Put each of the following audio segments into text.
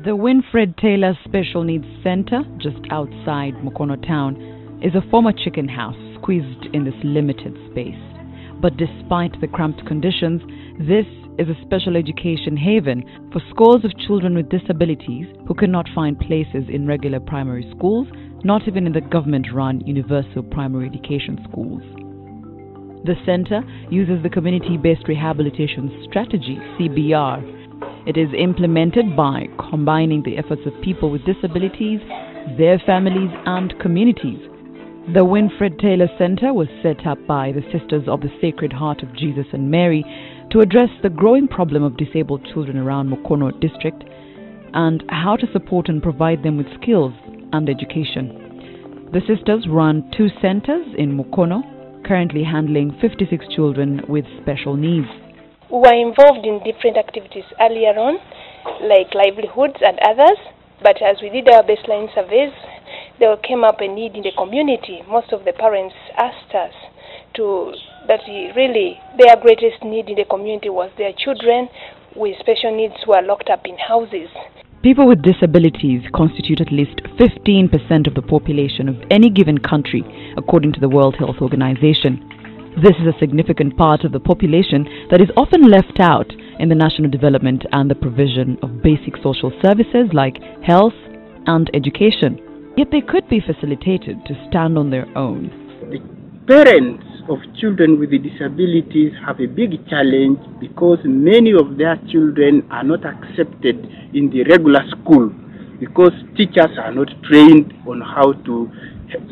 The Winfred Taylor Special Needs Center, just outside Mukono town, is a former chicken house squeezed in this limited space. But despite the cramped conditions, this is a special education haven for scores of children with disabilities who cannot find places in regular primary schools, not even in the government-run universal primary education schools. The center uses the Community Based Rehabilitation Strategy, CBR. It is implemented by combining the efforts of people with disabilities, their families and communities. The Winfred Taylor Center was set up by the Sisters of the Sacred Heart of Jesus and Mary to address the growing problem of disabled children around Mukono district and how to support and provide them with skills and education. The sisters run 2 centers in Mukono, currently handling 56 children with special needs. We were involved in different activities earlier on, like livelihoods and others, but as we did our baseline surveys, there came up a need in the community. Most of the parents asked us that really their greatest need in the community was their children with special needs who are locked up in houses. People with disabilities constitute at least 15% of the population of any given country, according to the World Health Organization. This is a significant part of the population that is often left out in the national development and the provision of basic social services like health and education. Yet they could be facilitated to stand on their own. The parents of children with disabilities have a big challenge because many of their children are not accepted in the regular school because teachers are not trained on how to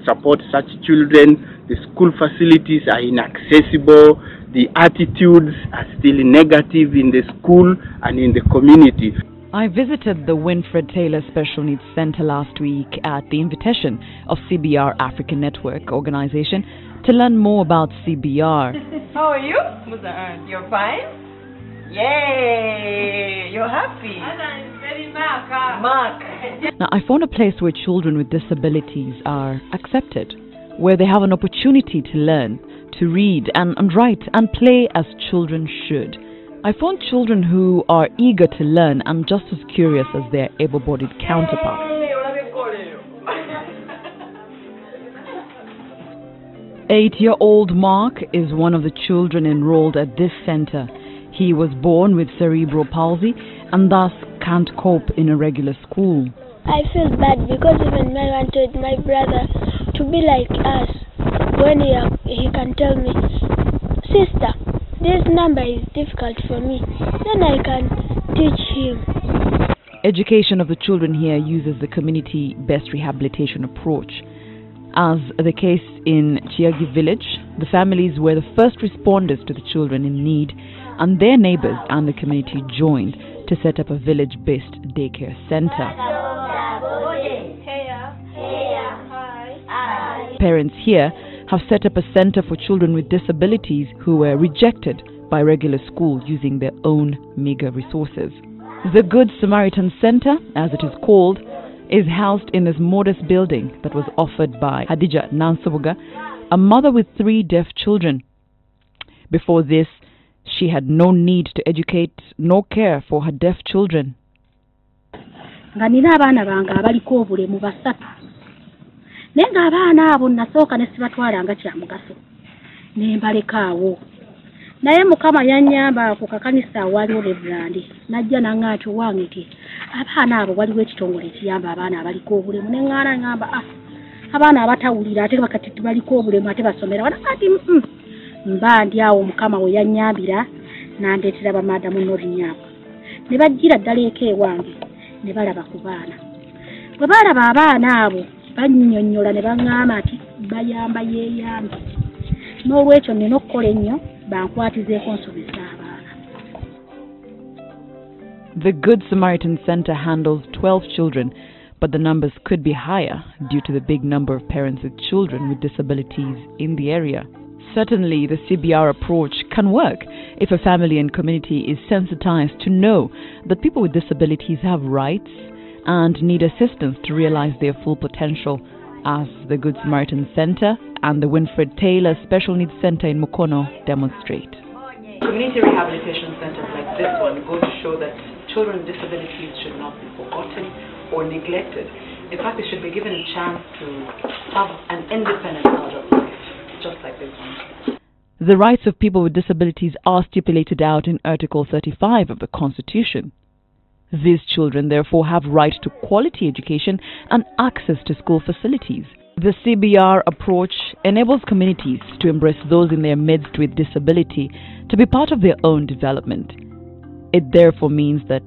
support such children. The school facilities are inaccessible. The attitudes are still negative in the school and in the community. I visited the Winfred Taylor Special Needs Center last week at the invitation of CBR African Network Organization to learn more about CBR. How are you? You're fine? Yay! You're happy? Mark. Now, I found a place where children with disabilities are accepted, where they have an opportunity to learn, to read and write and play as children should. I found children who are eager to learn and just as curious as their able-bodied counterparts. 8-year-old Mark is one of the children enrolled at this center. He was born with cerebral palsy and thus can't cope in a regular school. I feel bad because even I wanted my brother to be like us. When he can tell me, "Sister, this number is difficult for me," then I can teach him. Education of the children here uses the community-based rehabilitation approach. As the case in Chiagi village, the families were the first responders to the children in need, and their neighbors and the community joined to set up a village-based daycare center. Parents here have set up a center for children with disabilities who were rejected by regular schools using their own meager resources. The Good Samaritan Center, as it is called, is housed in this modest building that was offered by Hadija Nansabuga, a mother with 3 deaf children. Before this, she had no need to educate nor care for her deaf children. Nenga abaana abo nasooka ne sibatwalanga kya mugaso ne mbalekaawo naye mukama yannyamba ku kakanisa waliwo lebrandi najja nang'ati wange ke abaana abo waliwo ekitongole ekiyamba abaana abaliko obulemu ne ŋŋaana ŋŋamba abaana abatawulira ate bakati baliko obulemu ate basomera wanakati mba ndi awo mukama we yannyambira nandeetera bamaadamu n'olinnyamba ne bajjira ddala eka ewange ne balaba ku baana bwe balaba abaana abo bannyonnyola ne baŋŋamba ati bayamba yeeyambe n'olwekyo nina okukola ennyo bankwatizeeko nsobeza abaana. The Good Samaritan Center handles 12 children, but the numbers could be higher due to the big number of parents with children with disabilities in the area. Certainly, the CBR approach can work if a family and community is sensitized to know that people with disabilities have rights and need assistance to realize their full potential, as the Good Samaritan Center and the Winfred Taylor Special Needs Center in Mukono demonstrate. Community rehabilitation centers like this one go to show that children with disabilities should not be forgotten or neglected. In fact, they should be given a chance to have an independent adult life, just like this one. The rights of people with disabilities are stipulated out in Article 35 of the Constitution. These children therefore have right to quality education and access to school facilities. The CBR approach enables communities to embrace those in their midst with disability to be part of their own development. It therefore means that